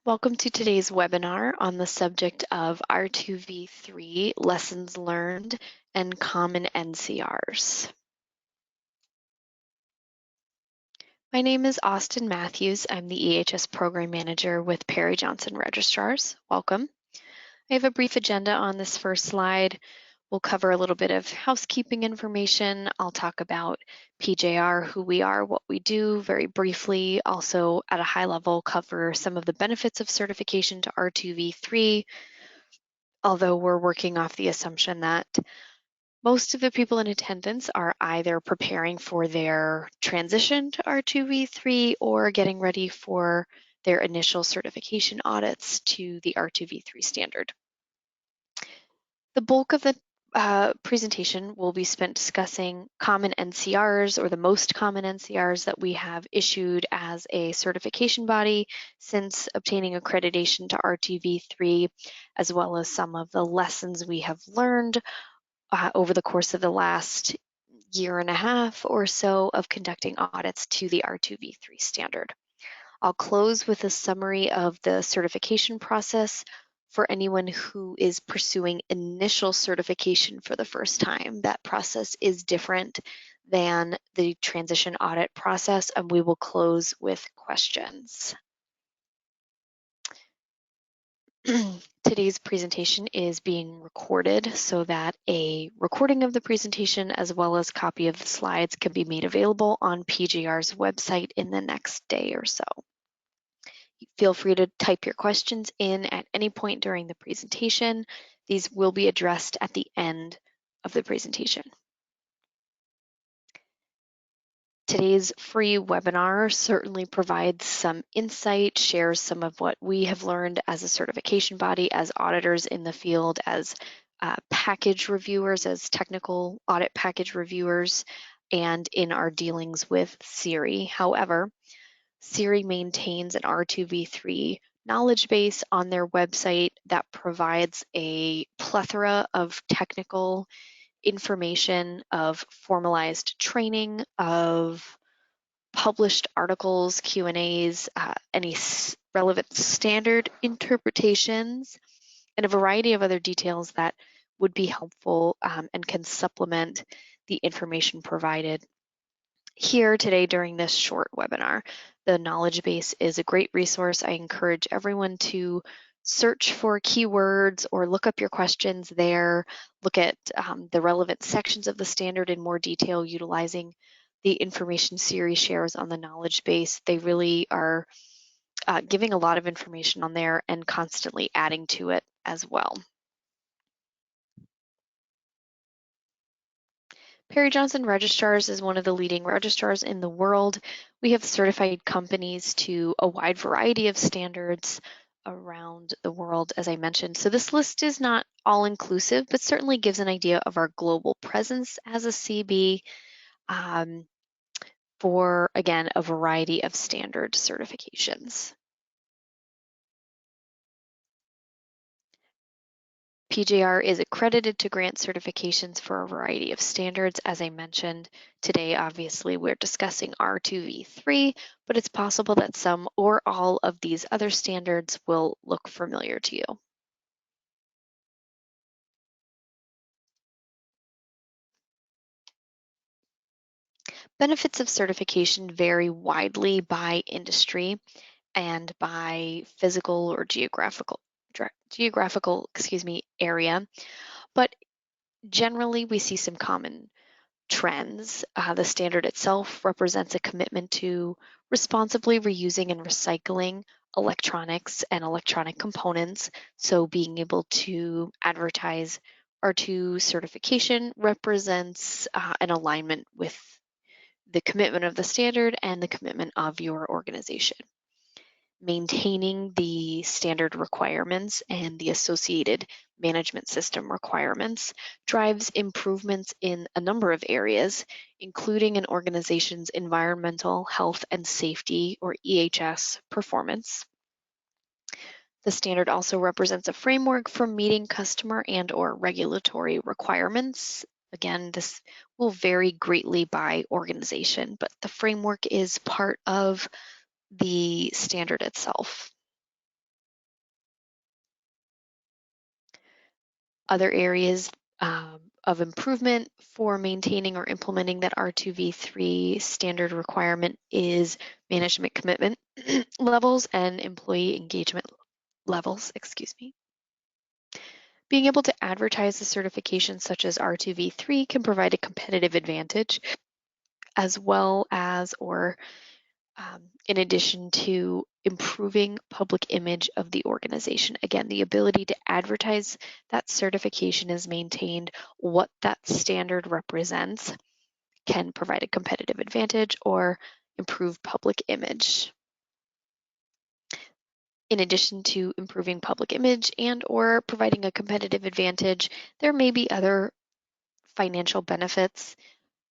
Welcome to today's webinar on the subject of R2V3 lessons learned and common NCRs. My name is Austin Matthews. I'm the EHS Program Manager with Perry Johnson Registrars. Welcome. I have a brief agenda on this first slide. We'll cover a little bit of housekeeping information. I'll talk about PJR, who we are, what we do very briefly. Also, at a high level, cover some of the benefits of certification to R2V3, although we're working off the assumption that most of the people in attendance are either preparing for their transition to R2V3 or getting ready for their initial certification audits to the R2V3 standard. The bulk of the presentation will be spent discussing common NCRs, or the most common NCRs that we have issued as a certification body since obtaining accreditation to R2V3, as well as some of the lessons we have learned over the course of the last year and a half or so of conducting audits to the R2V3 standard. I'll close with a summary of the certification process for anyone who is pursuing initial certification for the first time. That process is different than the transition audit process, and we will close with questions. Today's presentation is being recorded so that a recording of the presentation as well as a copy of the slides can be made available on PJR's website in the next day or so. Feel free to type your questions in at any point during the presentation. These will be addressed at the end of the presentation. Today's free webinar certainly provides some insight, shares some of what we have learned as a certification body, as auditors in the field, as package reviewers, as technical audit package reviewers, and in our dealings with CIRI. However, CIRI maintains an R2V3 knowledge base on their website that provides a plethora of technical information, of formalized training, of published articles, Q&As, any relevant standard interpretations, and a variety of other details that would be helpful and can supplement the information provided here today during this short webinar. The knowledge base is a great resource. I encourage everyone to search for keywords or look up your questions there, look at the relevant sections of the standard in more detail utilizing the information CIRI shares on the knowledge base. They really are giving a lot of information on there and constantly adding to it as well. Perry Johnson Registrars is one of the leading registrars in the world. We have certified companies to a wide variety of standards around the world, as I mentioned. So this list is not all inclusive, but certainly gives an idea of our global presence as a CB for, again, a variety of standard certifications. PJR is accredited to grant certifications for a variety of standards. As I mentioned today, obviously we're discussing R2V3, but it's possible that some or all of these other standards will look familiar to you. Benefits of certification vary widely by industry and by physical or geographical area, but generally we see some common trends. The standard itself represents a commitment to responsibly reusing and recycling electronics and electronic components. So being able to advertise R2 certification represents an alignment with the commitment of the standard and the commitment of your organization. Maintaining the standard requirements and the associated management system requirements drives improvements in a number of areas, including an organization's environmental, health, and safety, or EHS, performance. The standard also represents a framework for meeting customer and/or regulatory requirements. Again, this will vary greatly by organization, but the framework is part of the standard itself. Other areas of improvement for maintaining or implementing that R2V3 standard requirement is management commitment levels and employee engagement levels, excuse me. Being able to advertise the certifications such as R2V3 can provide a competitive advantage as well as, or in addition to improving public image of the organization. Again, the ability to advertise that certification is maintained, what that standard represents can provide a competitive advantage or improve public image. In addition to improving public image and or providing a competitive advantage, there may be other financial benefits.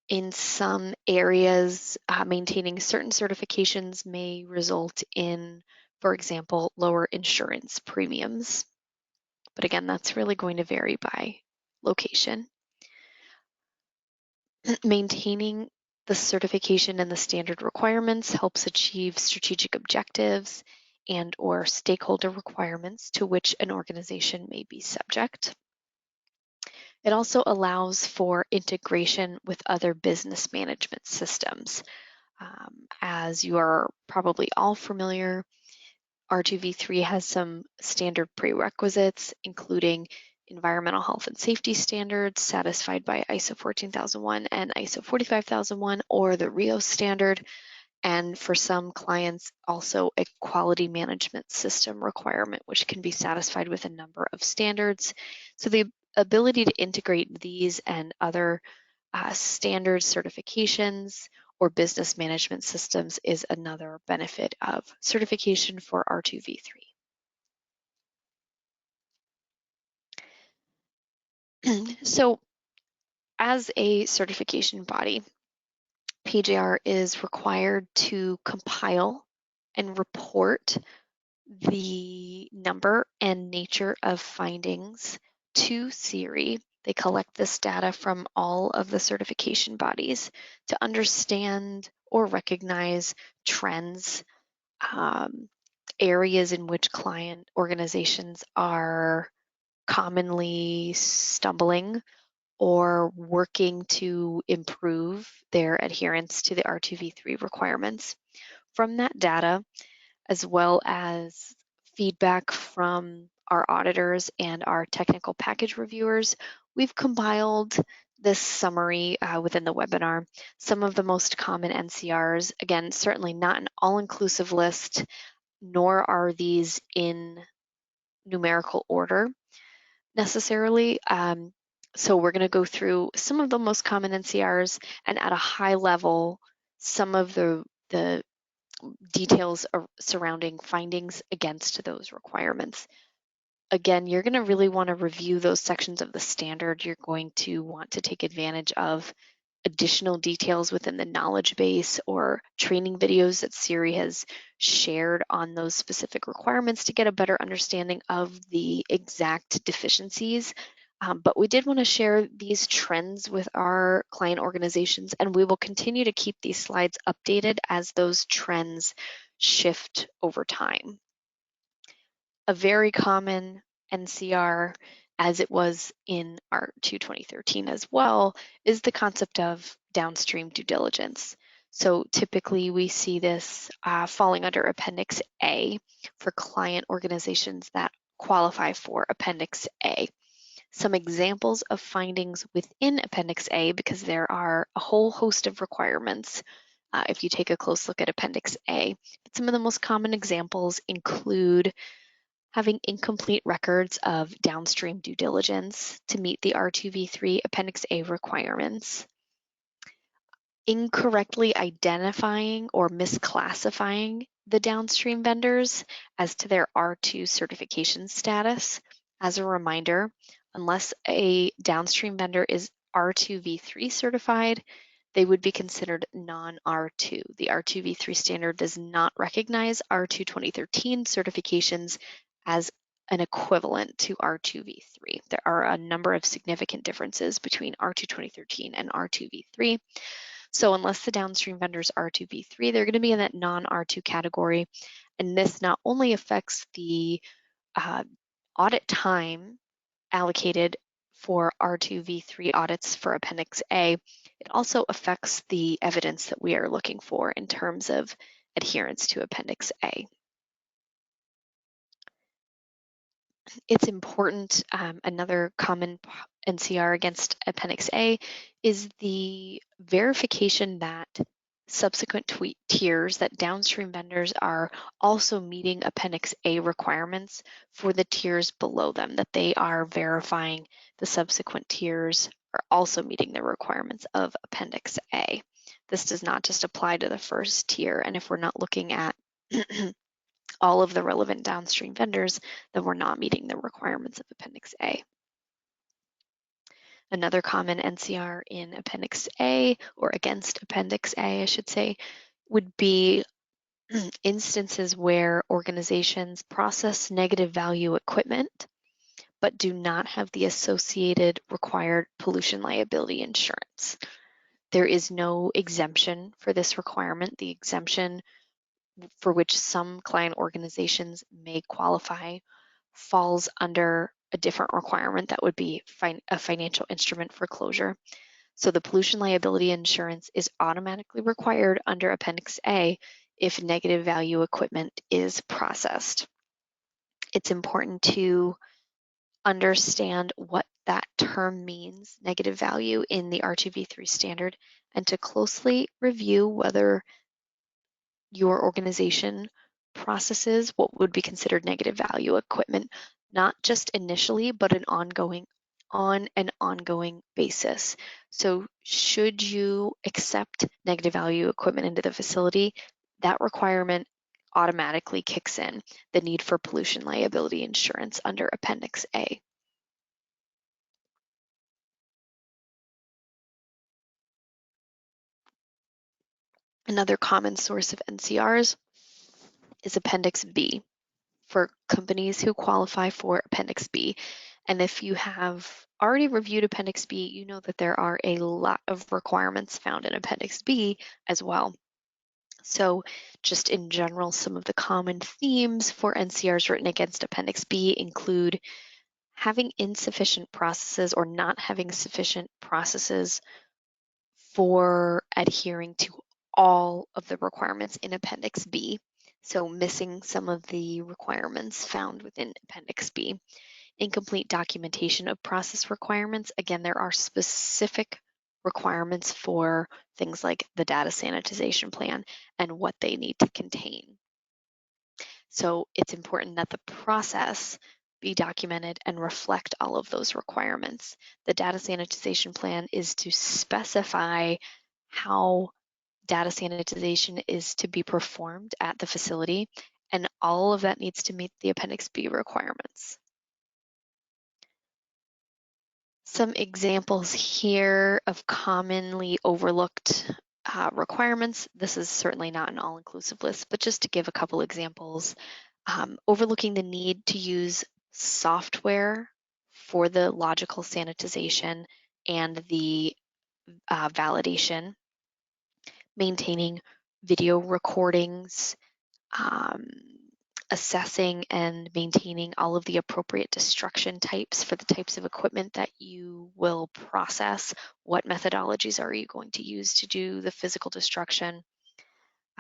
In some areas, maintaining certain certifications may result in, for example, lower insurance premiums. But again, that's really going to vary by location. Maintaining the certification and the standard requirements helps achieve strategic objectives and or stakeholder requirements to which an organization may be subject. It also allows for integration with other business management systems. As you are probably all familiar, R2V3 has some standard prerequisites, including environmental health and safety standards satisfied by ISO 14001 and ISO 45001 or the RIO standard, and for some clients also a quality management system requirement, which can be satisfied with a number of standards. So the ability to integrate these and other standard certifications or business management systems is another benefit of certification for R2V3. So as a certification body, PJR is required to compile and report the number and nature of findings to CIRI. They collect this data from all of the certification bodies to understand or recognize trends, areas in which client organizations are commonly stumbling or working to improve their adherence to the R2V3 requirements. From that data, as well as feedback from our auditors and our technical package reviewers, we've compiled this summary within the webinar. Some of the most common NCRs, again, certainly not an all-inclusive list, nor are these in numerical order necessarily. So we're going to go through some of the most common NCRs and at a high level, some of the details surrounding findings against those requirements. Again, you're going to really want to review those sections of the standard. You're going to want to take advantage of additional details within the knowledge base or training videos that CIRI has shared on those specific requirements to get a better understanding of the exact deficiencies. But we did want to share these trends with our client organizations, and we will continue to keep these slides updated as those trends shift over time. A very common NCR, as it was in R2 2013 as well, is the concept of downstream due diligence. So typically we see this falling under Appendix A for client organizations that qualify for Appendix A. Some examples of findings within Appendix A, because there are a whole host of requirements if you take a close look at Appendix A. But some of the most common examples include having incomplete records of downstream due diligence to meet the R2V3 Appendix A requirements, incorrectly identifying or misclassifying the downstream vendors as to their R2 certification status. As a reminder, unless a downstream vendor is R2V3 certified, they would be considered non-R2. The R2V3 standard does not recognize R2 2013 certifications as an equivalent to R2V3. There are a number of significant differences between R2 2013 and R2V3. So unless the downstream vendors R2V3, they're going to be in that non-R2 category. And this not only affects the audit time allocated for R2V3 audits for Appendix A, it also affects the evidence that we are looking for in terms of adherence to Appendix A. It's important, another common NCR against Appendix A is the verification that subsequent tiers, that downstream vendors are also meeting Appendix A requirements for the tiers below them, that they are verifying the subsequent tiers are also meeting the requirements of Appendix A. This does not just apply to the first tier, and if we're not looking at all of the relevant downstream vendors, then we're not meeting the requirements of Appendix A. Another common NCR in Appendix A, or against Appendix A, I should say, would be instances where organizations process negative value equipment, but do not have the associated required pollution liability insurance. There is no exemption for this requirement. The exemption for which some client organizations may qualify falls under a different requirement that would be a financial instrument foreclosure. So the pollution liability insurance is automatically required under Appendix A if negative value equipment is processed. It's important to understand what that term means, negative value, in the R2V3 standard, and to closely review whether your organization processes what would be considered negative value equipment, not just initially, but on an ongoing basis. So should you accept negative value equipment into the facility, that requirement automatically kicks in, the need for pollution liability insurance under Appendix A. Another common source of NCRs is Appendix B for companies who qualify for Appendix B. And if you have already reviewed Appendix B, you know that there are a lot of requirements found in Appendix B as well. So just in general, some of the common themes for NCRs written against Appendix B include having insufficient processes or not having sufficient processes for adhering to all of the requirements in Appendix B. So missing some of the requirements found within Appendix B. Incomplete documentation of process requirements. Again, there are specific requirements for things like the data sanitization plan and what they need to contain. So it's important that the process be documented and reflect all of those requirements. The data sanitization plan is to specify how data sanitization is to be performed at the facility, and all of that needs to meet the Appendix B requirements. Some examples here of commonly overlooked requirements. This is certainly not an all-inclusive list, but just to give a couple examples. Overlooking the need to use software for the logical sanitization and the validation, maintaining video recordings, assessing and maintaining all of the appropriate destruction types for the types of equipment that you will process. What methodologies are you going to use to do the physical destruction?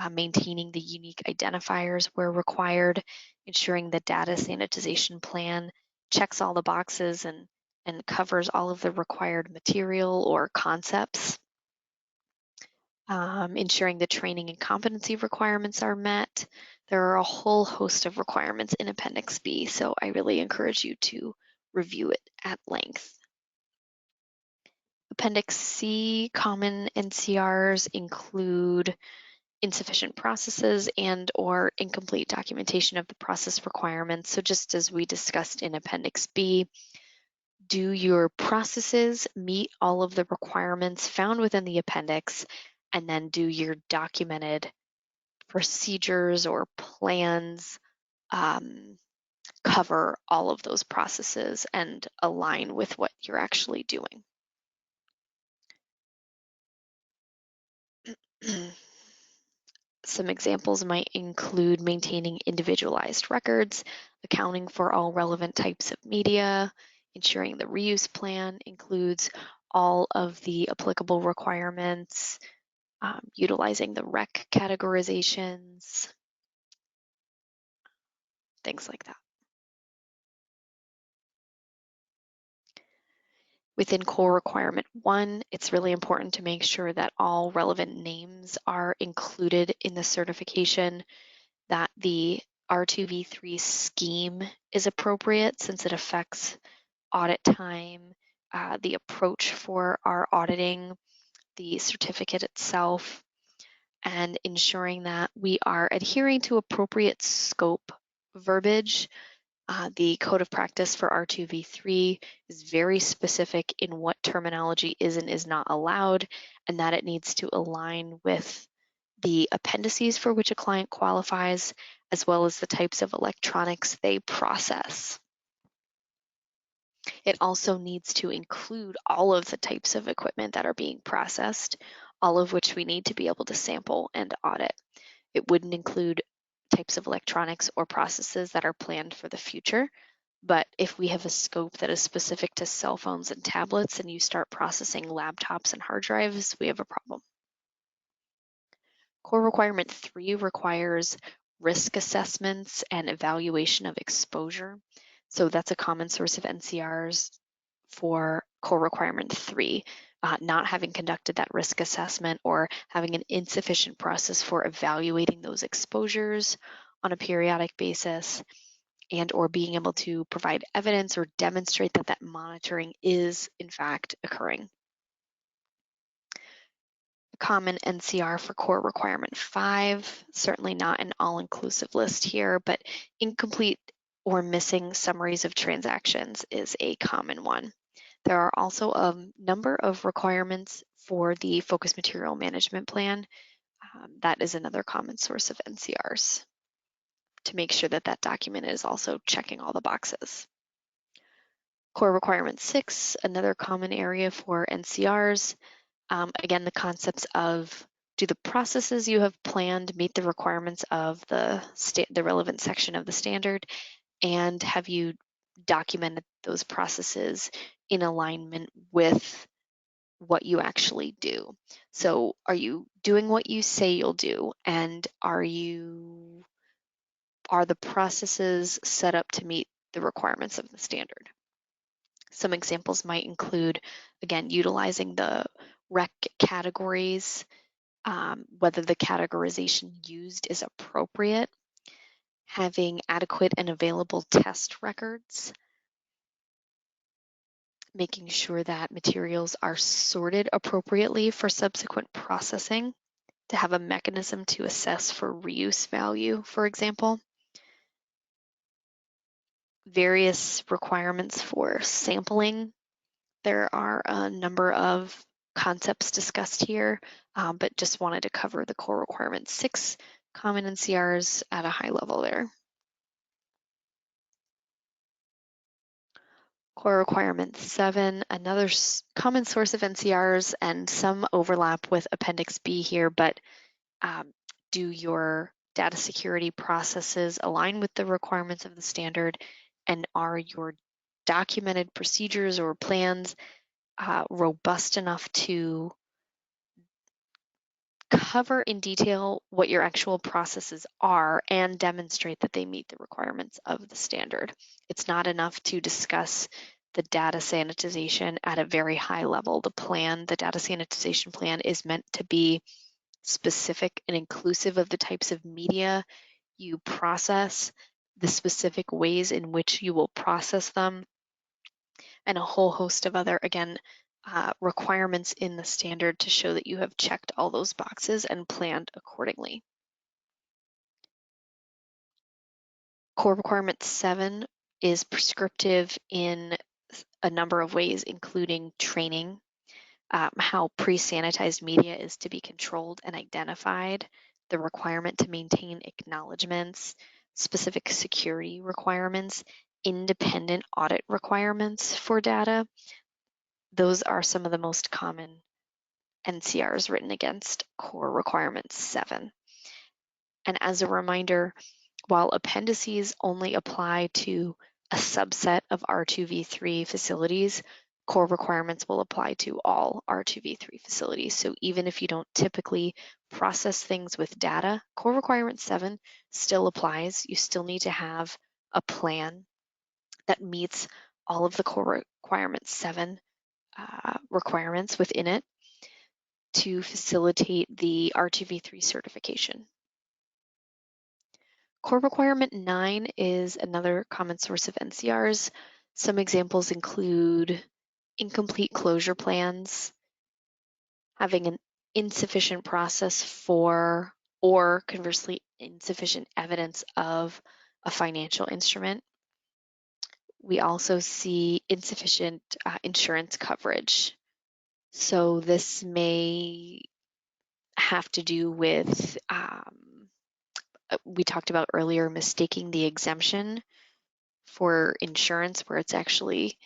Maintaining the unique identifiers where required, ensuring the data sanitization plan checks all the boxes and covers all of the required material or concepts. Ensuring the training and competency requirements are met. There are a whole host of requirements in Appendix B, so I really encourage you to review it at length. Appendix C common NCRs include insufficient processes and or incomplete documentation of the process requirements. So just as we discussed in Appendix B, do your processes meet all of the requirements found within the appendix, and then do your documented procedures or plans cover all of those processes and align with what you're actually doing. Some examples might include maintaining individualized records, accounting for all relevant types of media, Ensuring the reuse plan includes all of the applicable requirements, utilizing the REC categorizations, things like that. Within core requirement 1, it's really important to make sure that all relevant names are included in the certification, that the R2V3 scheme is appropriate since it affects audit time, the approach for our auditing, the certificate itself, and ensuring that we are adhering to appropriate scope verbiage. The code of practice for R2V3 is very specific in what terminology is and is not allowed, and that it needs to align with the appendices for which a client qualifies, as well as the types of electronics they process. It also needs to include all of the types of equipment that are being processed, all of which we need to be able to sample and audit. It wouldn't include types of electronics or processes that are planned for the future, but if we have a scope that is specific to cell phones and tablets and you start processing laptops and hard drives, we have a problem. Core requirement 3 requires risk assessments and evaluation of exposure. So that's a common source of NCRs for core requirement 3, not having conducted that risk assessment or having an insufficient process for evaluating those exposures on a periodic basis, and or being able to provide evidence or demonstrate that that monitoring is in fact occurring. Common NCR for core requirement 5, certainly not an all-inclusive list here, but incomplete or missing summaries of transactions is a common one. There are also a number of requirements for the focus material management plan. That is another common source of NCRs to make sure that that document is also checking all the boxes. Core requirement 6, another common area for NCRs. Again, the concepts of, do the processes you have planned meet the requirements of the relevant section of the standard, and have you documented those processes in alignment with what you actually do? So are you doing what you say you'll do, and are the processes set up to meet the requirements of the standard? Some examples might include, again, utilizing the REC categories, whether the categorization used is appropriate, having adequate and available test records, making sure that materials are sorted appropriately for subsequent processing, to have a mechanism to assess for reuse value, for example. Various requirements for sampling. There are a number of concepts discussed here, but just wanted to cover the core requirement 6 common NCRs at a high level there. Core requirement 7, another common source of NCRs, and some overlap with Appendix B here, but do your data security processes align with the requirements of the standard, and are your documented procedures or plans robust enough to cover in detail what your actual processes are and demonstrate that they meet the requirements of the standard. It's not enough to discuss the data sanitization at a very high level. The data sanitization plan is meant to be specific and inclusive of the types of media you process, the specific ways in which you will process them, and a whole host of other, again, requirements in the standard to show that you have checked all those boxes and planned accordingly. Core requirement 7 is prescriptive in a number of ways, including training, how pre-sanitized media is to be controlled and identified, the requirement to maintain acknowledgements, specific security requirements, independent audit requirements for data. Those are some of the most common NCRs written against core requirement 7. And as a reminder, while appendices only apply to a subset of R2V3 facilities, core requirements will apply to all R2V3 facilities. So even if you don't typically process things with data, core requirement 7 still applies. You still need to have a plan that meets all of the core requirement 7 requirements within it to facilitate the R2V3 certification. Core requirement 9 is another common source of NCRs. Some examples include incomplete closure plans, having an insufficient process for, or conversely, insufficient evidence of a financial instrument. We also see insufficient insurance coverage. So this may have to do with, we talked about earlier, mistaking the exemption for insurance where it's actually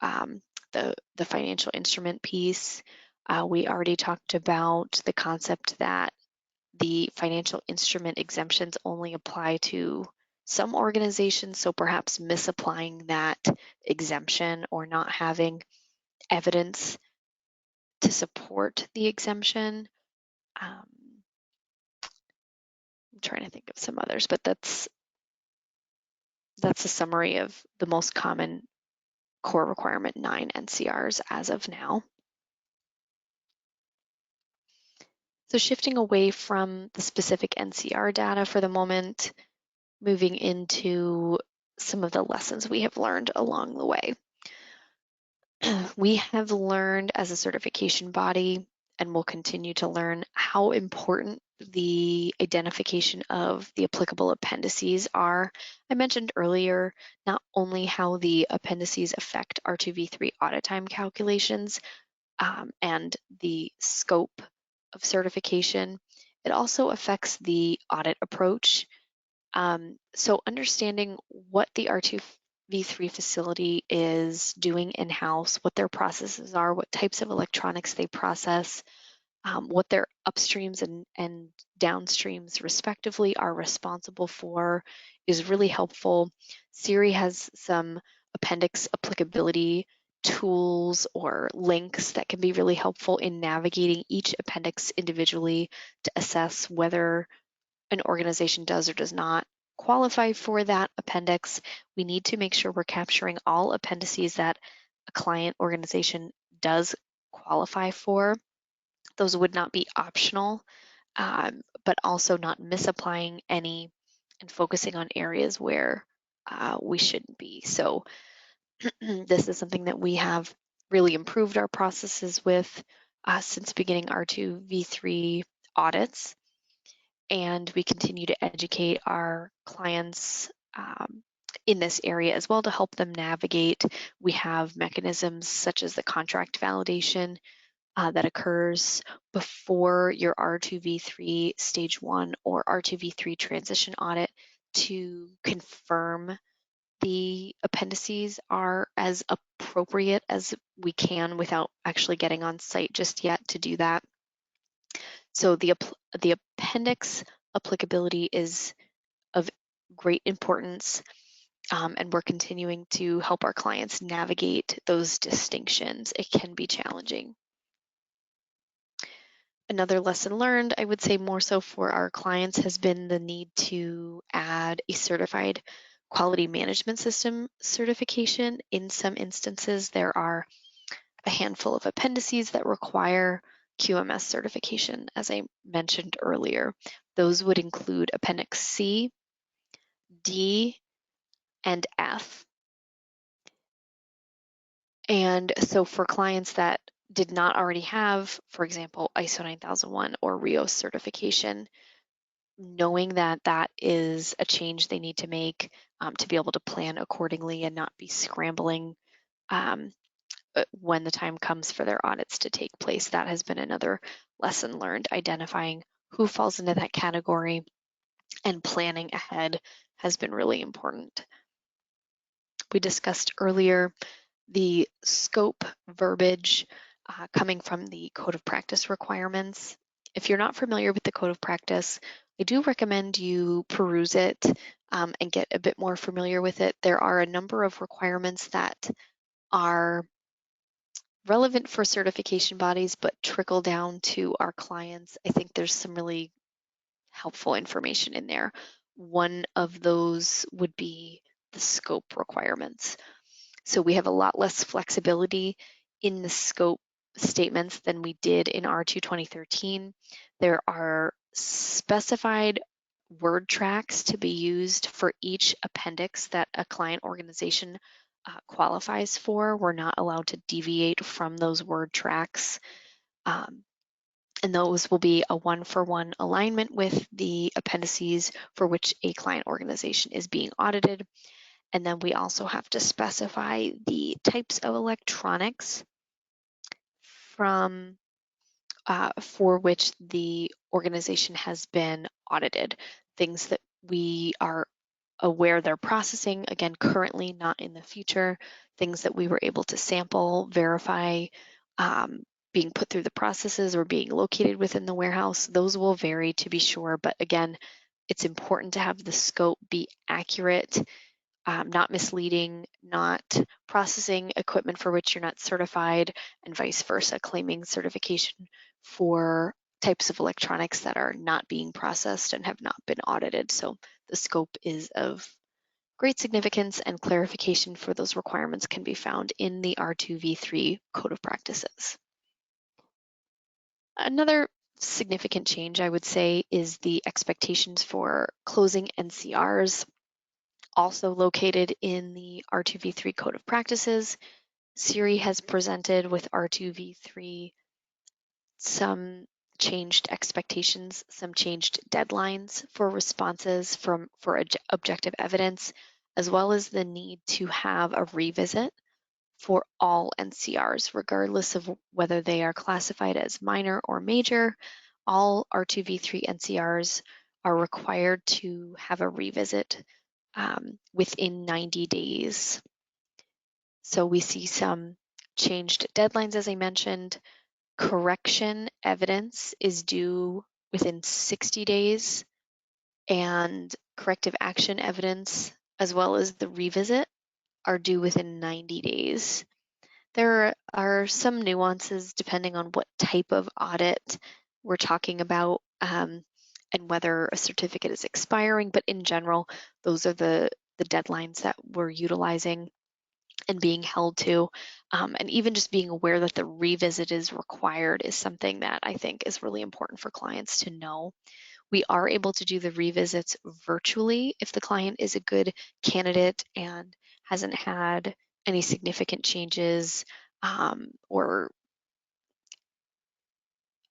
the financial instrument piece. We already talked about the concept that the financial instrument exemptions only apply to some organizations, so perhaps misapplying that exemption or not having evidence to support the exemption. I'm trying to think of some others, but that's a summary of the most common core requirement 9 NCRs as of now. So shifting away from the specific NCR data for the moment, moving into some of the lessons we have learned along the way. We have learned as a certification body, and will continue to learn, how important the identification of the applicable appendices are. I mentioned earlier not only how the appendices affect R2V3 audit time calculations and the scope of certification, it also affects the audit approach. So understanding what the R2V3 facility is doing in-house, what their processes are, what types of electronics they process, what their upstreams and downstreams respectively are responsible for is really helpful. CIRI has some appendix applicability tools or links that can be really helpful in navigating each appendix individually to assess whether an organization does or does not qualify for that appendix. We need to make sure we're capturing all appendices that a client organization does qualify for. Those would not be optional, but also not misapplying any and focusing on areas where we shouldn't be. So this is something that we have really improved our processes with since beginning R2V3 audits. And we continue to educate our clients in this area as well to help them navigate. We have mechanisms such as the contract validation that occurs before your R2V3 stage 1 or R2V3 transition audit to confirm the appendices are as appropriate as we can without actually getting on site just yet to do that. So the appendix applicability is of great importance, and we're continuing to help our clients navigate those distinctions. It can be challenging. Another lesson learned, I would say more so for our clients, has been the need to add a certified quality management system certification. In some instances, there are a handful of appendices that require QMS certification, as I mentioned earlier. Those would include Appendix C, D, and F. And so for clients that did not already have, for example, ISO 9001 or RIOS certification, knowing that that is a change they need to make to be able to plan accordingly and not be scrambling when the time comes for their audits to take place. That has been another lesson learned, identifying who falls into that category and planning ahead has been really important. We discussed earlier the scope verbiage coming from the Code of Practice requirements. If you're not familiar with the Code of Practice, I do recommend you peruse it and get a bit more familiar with it. There are a number of requirements that are relevant for certification bodies, but trickle down to our clients. I think there's some really helpful information in there. One of those would be the scope requirements. So we have a lot less flexibility in the scope statements than we did in R2 2013. There are specified word tracks to be used for each appendix that a client organization qualifies for. We're not allowed to deviate from those word tracks. And those will be a one-for-one alignment with the appendices for which a client organization is being audited. And then we also have to specify the types of electronics from for which the organization has been audited, things that we are aware they're processing, again, currently, not in the future, things that we were able to sample, verify, being put through the processes or being located within the warehouse. Those will vary to be sure, but again, it's important to have the scope be accurate, not misleading, not processing equipment for which you're not certified, and vice versa, claiming certification for types of electronics that are not being processed and have not been audited. So the scope is of great significance, and clarification for those requirements can be found in the R2V3 Code of Practices. Another significant change, I would say, is the expectations for closing NCRs, also located in the R2V3 Code of Practices. Siri has presented with R2V3 some changed expectations, some changed deadlines for responses for objective evidence, as well as the need to have a revisit for all NCRs, regardless of whether they are classified as minor or major. All R2V3 NCRs are required to have a revisit within 90 days. So we see some changed deadlines, as I mentioned. Correction evidence is due within 60 days, and corrective action evidence, as well as the revisit, are due within 90 days. There are some nuances depending on what type of audit we're talking about and whether a certificate is expiring, but in general, those are the deadlines that we're utilizing and being held to. And even just being aware that the revisit is required is something that I think is really important for clients to know. We are able to do the revisits virtually if the client is a good candidate and hasn't had any significant changes, or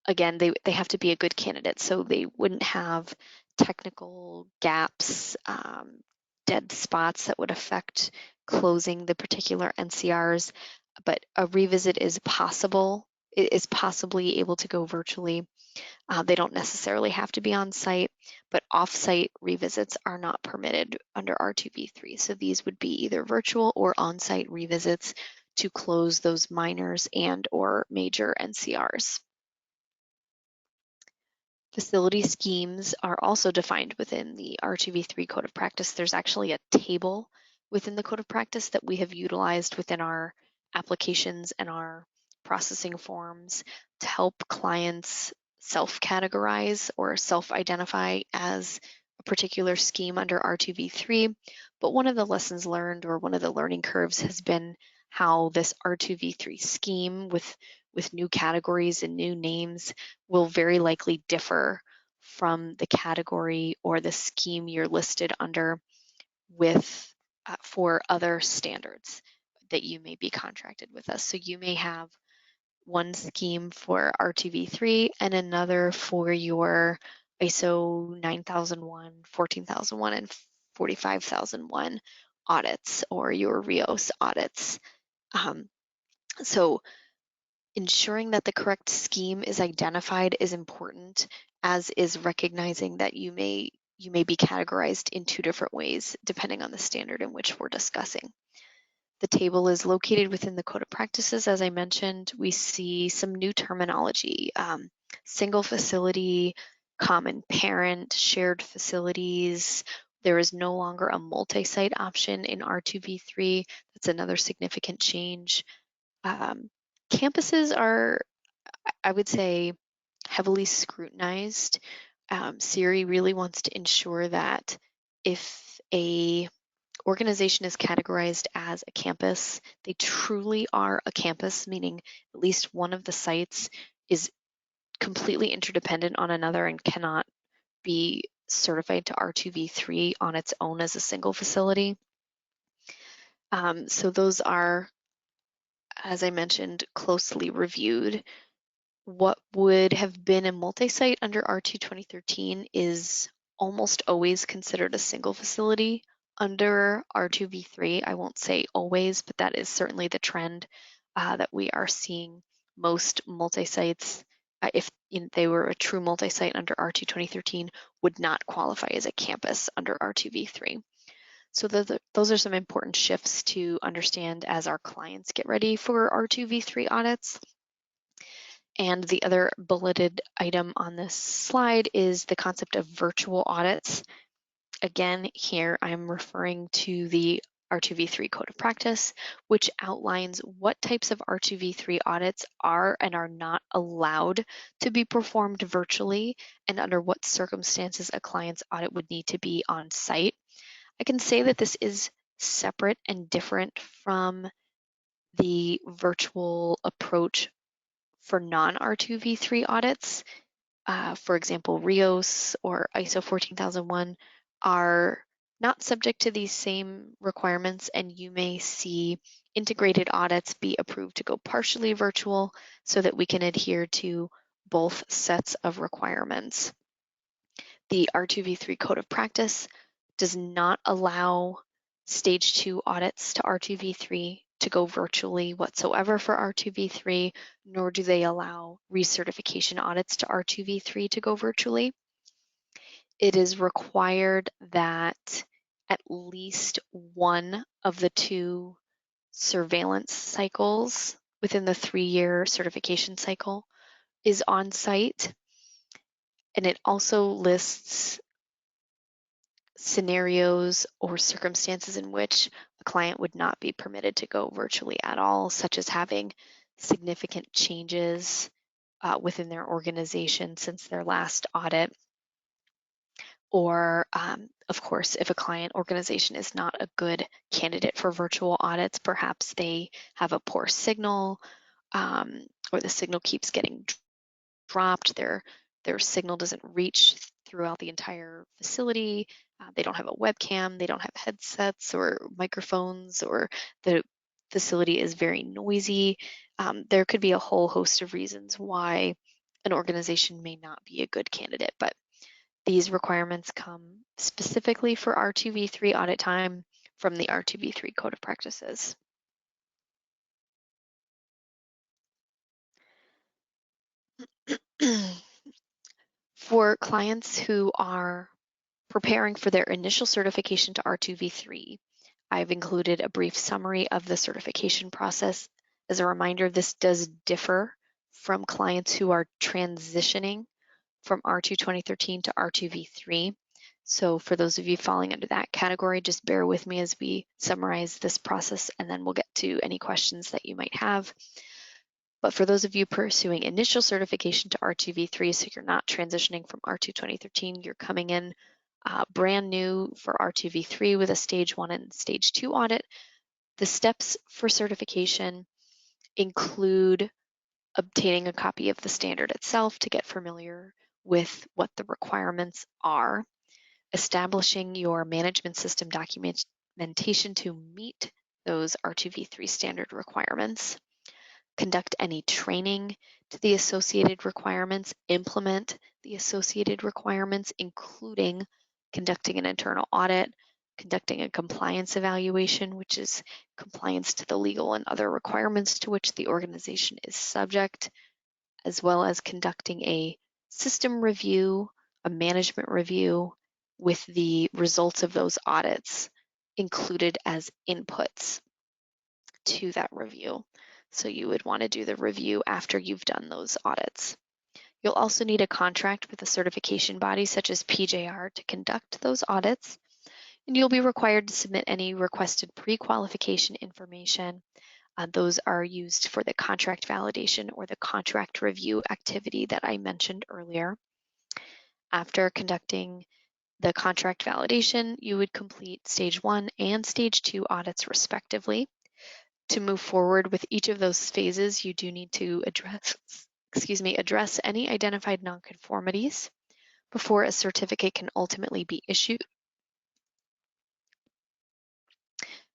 again, they have to be a good candidate, so they wouldn't have technical gaps, dead spots that would affect closing the particular NCRs, but a revisit is possible. It is possibly able to go virtually. They don't necessarily have to be on site, but off-site revisits are not permitted under R2V3. So these would be either virtual or on-site revisits to close those minors and or major NCRs. Facility schemes are also defined within the R2V3 Code of Practice. There's actually a table within the Code of Practice that we have utilized within our applications and our processing forms to help clients self-categorize or self-identify as a particular scheme under R2V3. But one of the lessons learned, or one of the learning curves, has been how this R2V3 scheme with new categories and new names will very likely differ from the category or the scheme you're listed under with for other standards that you may be contracted with us. So you may have one scheme for R2V3 and another for your ISO 9001, 14001, and 45001 audits, or your RIOS audits. So ensuring that the correct scheme is identified is important, as is recognizing that you may be categorized in two different ways depending on the standard in which we're discussing. The table is located within the Code of Practices. As I mentioned, we see some new terminology, single facility, common parent, shared facilities. There is no longer a multi-site option in R2V3. That's another significant change. Campuses are, I would say, heavily scrutinized. SERI really wants to ensure that if a organization is categorized as a campus, they truly are a campus, meaning at least one of the sites is completely interdependent on another and cannot be certified to R2V3 on its own as a single facility. So those are, as I mentioned, closely reviewed. What would have been a multi-site under R2 2013 is almost always considered a single facility under R2V3. I won't say always, but that is certainly the trend that we are seeing. Most multi-sites, if they were a true multi-site under R2 2013, would not qualify as a campus under R2V3. So those are some important shifts to understand as our clients get ready for R2V3 audits. And the other bulleted item on this slide is the concept of virtual audits. Again, here I'm referring to the R2V3 Code of Practice, which outlines what types of R2V3 audits are and are not allowed to be performed virtually and under what circumstances a client's audit would need to be on site. I can say that this is separate and different from the virtual approach for non-R2V3 audits. For example, RIOS or ISO 14001 are not subject to these same requirements, and you may see integrated audits be approved to go partially virtual so that we can adhere to both sets of requirements. The R2V3 Code of Practice does not allow Stage 2 audits to R2V3 to go virtually whatsoever for R2V3, nor do they allow recertification audits to R2V3 to go virtually. It is required that at least one of the two surveillance cycles within the 3-year certification cycle is on site. And it also lists scenarios or circumstances in which a client would not be permitted to go virtually at all, such as having significant changes within their organization since their last audit. Or, of course, if a client organization is not a good candidate for virtual audits, perhaps they have a poor signal or the signal keeps getting dropped, their signal doesn't reach throughout the entire facility, they don't have a webcam, they don't have headsets or microphones, or the facility is very noisy. There could be a whole host of reasons why an organization may not be a good candidate, but these requirements come specifically for R2V3 audit time from the R2V3 Code of Practices. For clients who are preparing for their initial certification to R2V3, I've included a brief summary of the certification process. As a reminder, this does differ from clients who are transitioning from R2 2013 to R2V3. So for those of you falling under that category, just bear with me as we summarize this process, and then we'll get to any questions that you might have. But for those of you pursuing initial certification to R2V3, so you're not transitioning from R2 2013, you're coming in brand new for R2V3 with a stage 1 and stage 2 audit. The steps for certification include obtaining a copy of the standard itself to get familiar with what the requirements are, establishing your management system documentation to meet those R2V3 standard requirements, conduct any training to the associated requirements, implement the associated requirements, including conducting an internal audit, conducting a compliance evaluation, which is compliance to the legal and other requirements to which the organization is subject, as well as conducting a system review, a management review with the results of those audits included as inputs to that review. So you would want to do the review after you've done those audits. You'll also need a contract with a certification body such as PJR to conduct those audits, and you'll be required to submit any requested pre-qualification information. Those are used for the contract validation or the contract review activity that I mentioned earlier. After conducting the contract validation, you would complete stage 1 and stage 2 audits respectively. To move forward with each of those phases, you do need to address any identified nonconformities before a certificate can ultimately be issued.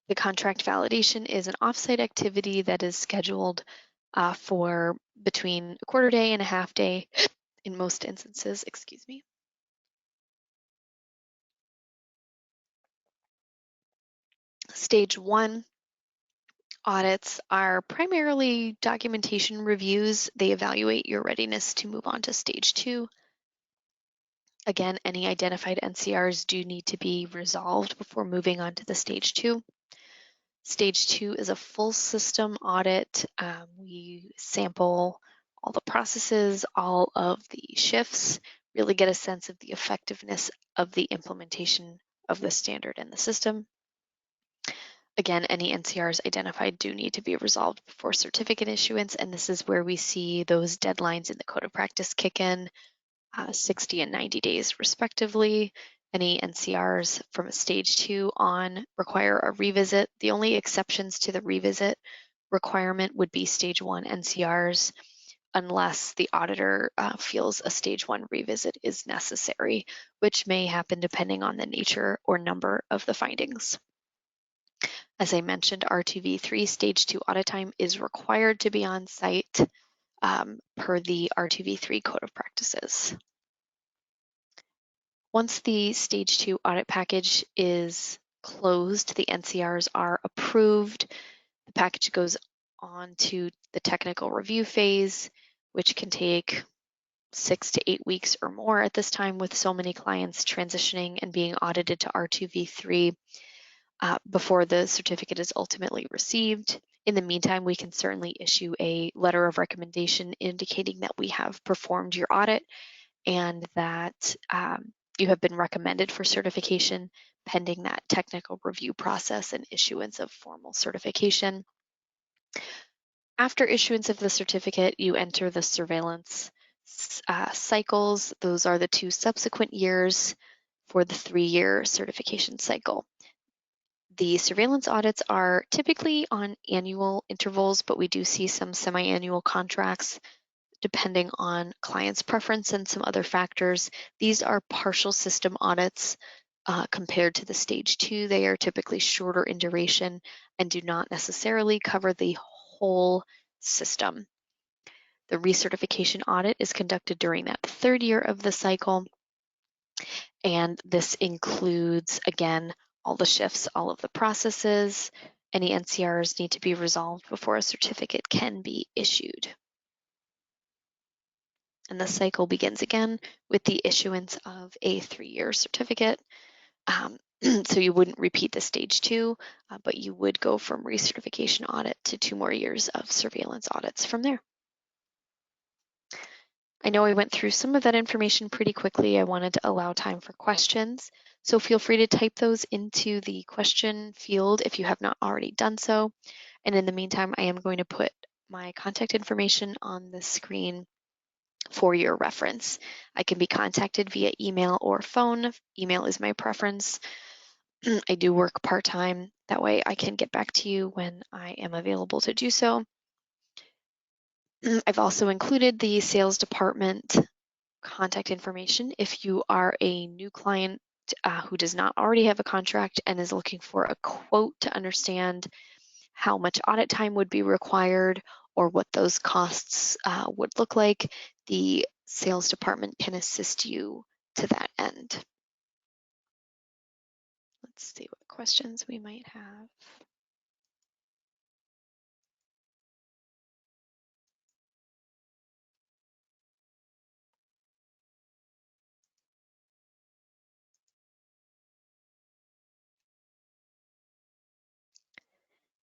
The contract validation is an offsite activity that is scheduled for between a quarter day and a half day in most instances, Stage 1 audits are primarily documentation reviews. They evaluate your readiness to move on to stage 2. Again, any identified NCRs do need to be resolved before moving on to the stage 2. Stage 2 is a full system audit. We sample all the processes, all of the shifts, really get a sense of the effectiveness of the implementation of the standard in the system. Again, any NCRs identified do need to be resolved before certificate issuance, and this is where we see those deadlines in the code of practice kick in, 60 and 90 days respectively. Any NCRs from a stage 2 on require a revisit. The only exceptions to the revisit requirement would be stage 1 NCRs, unless the auditor feels a stage 1 revisit is necessary, which may happen depending on the nature or number of the findings. As I mentioned, R2V3 stage 2 audit time is required to be on site per the R2V3 code of practices. Once the stage 2 audit package is closed, the NCRs are approved, the package goes on to the technical review phase, which can take 6 to 8 weeks or more at this time, with so many clients transitioning and being audited to R2V3 before the certificate is ultimately received. In the meantime, we can certainly issue a letter of recommendation indicating that we have performed your audit and that you have been recommended for certification pending that technical review process and issuance of formal certification. After issuance of the certificate, you enter the surveillance cycles. Those are the 2 subsequent years for the 3-year certification cycle. The surveillance audits are typically on annual intervals, but we do see some semi-annual contracts depending on client's preference and some other factors. These are partial system audits compared to the stage 2. They are typically shorter in duration and do not necessarily cover the whole system. The recertification audit is conducted during that 3rd year of the cycle, and this includes, again, all the shifts, all of the processes. Any NCRs need to be resolved before a certificate can be issued. And the cycle begins again with the issuance of a 3-year certificate. So you wouldn't repeat the stage 2, but you would go from recertification audit to 2 more years of surveillance audits from there. I know I went through some of that information pretty quickly. I wanted to allow time for questions. So feel free to type those into the question field if you have not already done so. And in the meantime, I am going to put my contact information on the screen for your reference. I can be contacted via email or phone. Email is my preference. I do work part-time. That way I can get back to you when I am available to do so. I've also included the sales department contact information if you are a new client who does not already have a contract and is looking for a quote to understand how much audit time would be required or what those costs would look like. The sales department can assist you to that end. Let's see what questions we might have.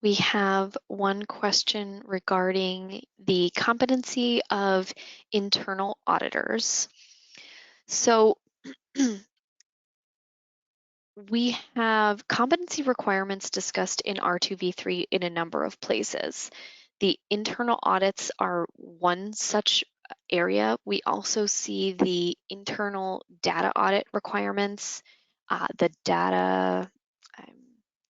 We have one question regarding the competency of internal auditors. So we have competency requirements discussed in R2V3 in a number of places. The internal audits are one such area. We also see the internal data audit requirements, the data, I'm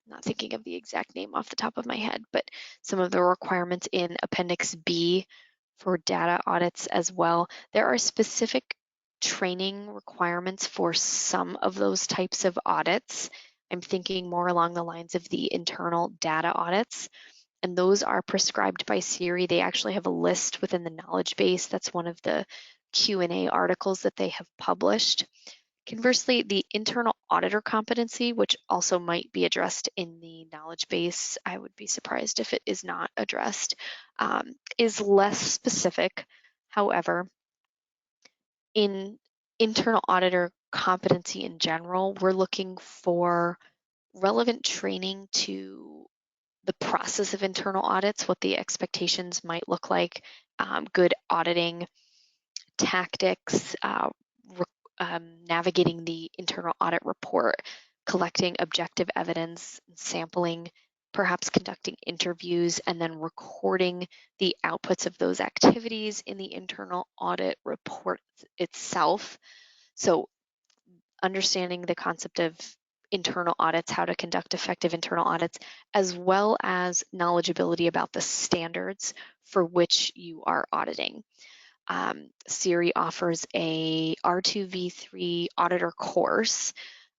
not thinking of the exact name off the top of my head, but some of the requirements in Appendix B for data audits as well. There are specific training requirements for some of those types of audits. I'm thinking more along the lines of the internal data audits, and those are prescribed by CIRI. They actually have a list within the knowledge base. That's one of the Q&A articles that they have published. Conversely, the internal auditor competency, which also might be addressed in the knowledge base, I would be surprised if it is not addressed, is less specific. However, in internal auditor competency in general, we're looking for relevant training to the process of internal audits, what the expectations might look like, good auditing tactics, navigating the internal audit report, collecting objective evidence, sampling, perhaps conducting interviews, and then recording the outputs of those activities in the internal audit report itself. So understanding the concept of internal audits, how to conduct effective internal audits, as well as knowledgeability about the standards for which you are auditing. CIRI offers a R2V3 auditor course.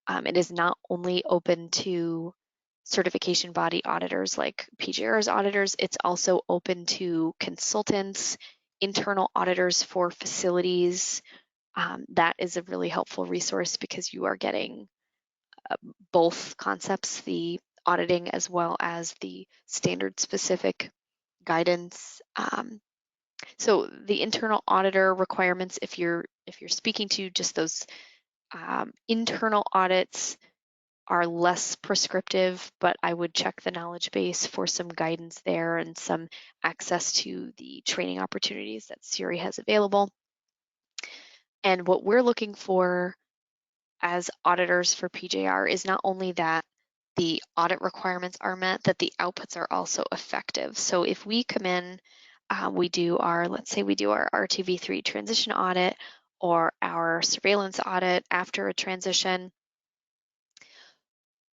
It is not only open to certification body auditors like PJR's auditors, it's also open to consultants, internal auditors for facilities. That is a really helpful resource because you are getting both concepts, the auditing as well as the standard specific guidance. So the internal auditor requirements, if you're speaking to just those internal audits, are less prescriptive, but I would check the knowledge base for some guidance there and some access to the training opportunities that CIRI has available. And what we're looking for as auditors for PJR is not only that the audit requirements are met, that the outputs are also effective. So if we come in, let's say we do our R2V3 transition audit or our surveillance audit after a transition,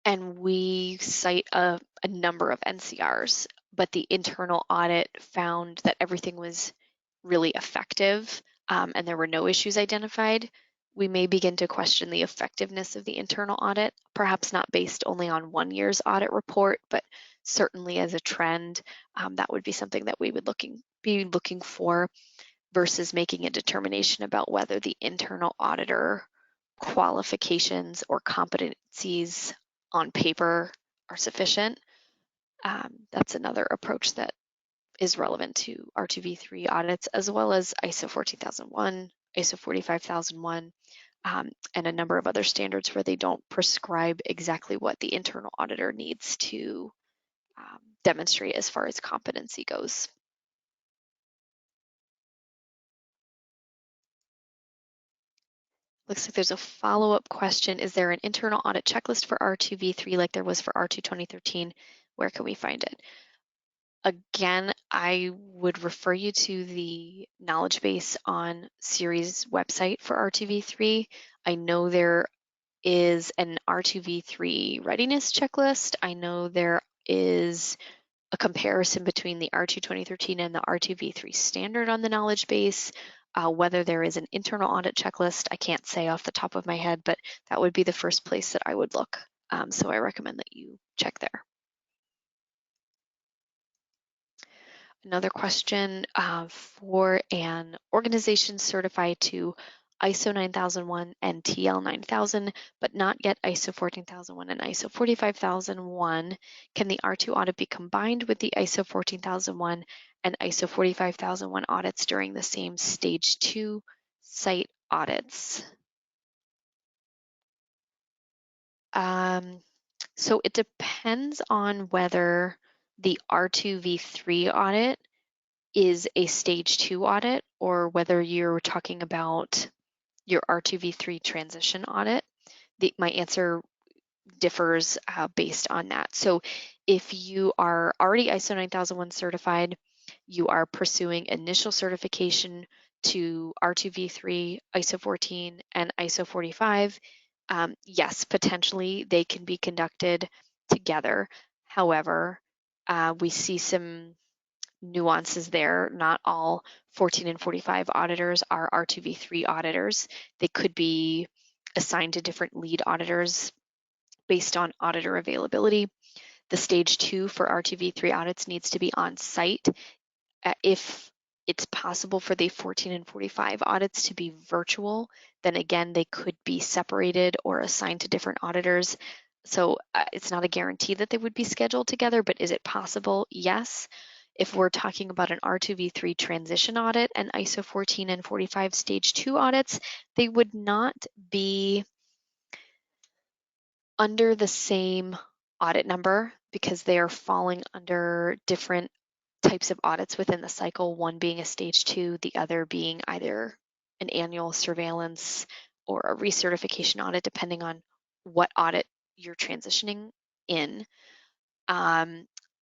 and we cite a number of NCRs, but the internal audit found that everything was really effective and there were no issues identified, we may begin to question the effectiveness of the internal audit, perhaps not based only on 1 year's audit report, but certainly as a trend, that would be something that we would be looking for versus making a determination about whether the internal auditor qualifications or competencies on paper are sufficient. That's another approach that is relevant to R2V3 audits, as well as ISO 14001, ISO 45001, and a number of other standards where they don't prescribe exactly what the internal auditor needs to demonstrate as far as competency goes. Looks like there's a follow-up question. Is there an internal audit checklist for R2V3 like there was for R2 2013? Where can we find it? Again, I would refer you to the knowledge base on CIRI's website for R2V3. I know there is an R2V3 readiness checklist. I know there is a comparison between the R2 2013 and the R2V3 standard on the knowledge base. Whether there is an internal audit checklist, I can't say off the top of my head, but that would be the first place that I would look. So I recommend that you check there. Another question for an organization certified to ISO 9001 and TL 9000, but not yet ISO 14001 and ISO 45001, can the R2 audit be combined with the ISO 14001 and ISO 45001 audits during the same stage 2 site audits? So it depends on whether the R2V3 audit is a stage 2 audit, or whether you're talking about your R2V3 transition audit. My answer differs based on that. So if you are already ISO 9001 certified, you are pursuing initial certification to R2V3, ISO 14, and ISO 45, yes, potentially they can be conducted together. However, we see some nuances there. Not all 14 and 45 auditors are R2V3 auditors. They could be assigned to different lead auditors based on auditor availability. The stage 2 for R2V3 audits needs to be on site. If it's possible for the 14 and 45 audits to be virtual, then again, they could be separated or assigned to different auditors. So it's not a guarantee that they would be scheduled together, but is it possible? Yes. If we're talking about an R2V3 transition audit and ISO 14 and 45 stage 2 audits, they would not be under the same audit number because they are falling under different types of audits within the cycle, one being a stage 2, the other being either an annual surveillance or a recertification audit, depending on what audit you're transitioning in.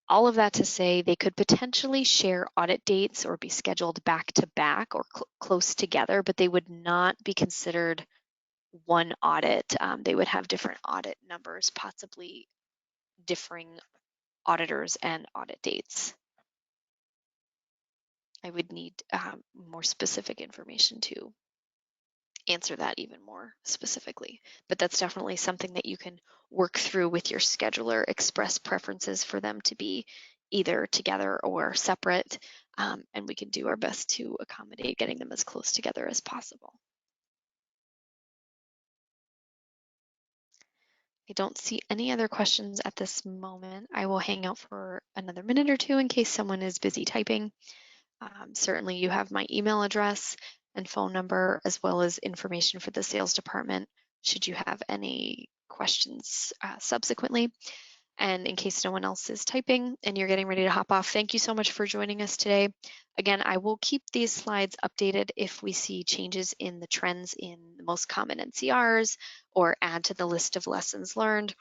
All of that to say they could potentially share audit dates or be scheduled back to back or close together, but they would not be considered one audit. They would have different audit numbers, possibly differing auditors and audit dates. I would need more specific information to answer that even more specifically. But that's definitely something that you can work through with your scheduler, express preferences for them to be either together or separate, and we can do our best to accommodate getting them as close together as possible. I don't see any other questions at this moment. I will hang out for another minute or two in case someone is busy typing. Certainly you have my email address and phone number, as well as information for the sales department should you have any questions subsequently. And in case no one else is typing and you're getting ready to hop off, thank you so much for joining us today. Again, I will keep these slides updated if we see changes in the trends in the most common NCRs or add to the list of lessons learned.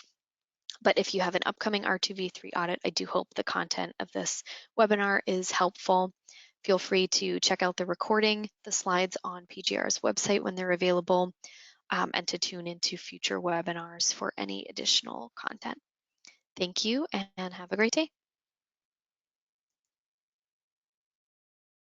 But if you have an upcoming R2V3 audit, I do hope the content of this webinar is helpful. Feel free to check out the recording, the slides on PGR's website when they're available, and to tune into future webinars for any additional content. Thank you and have a great day.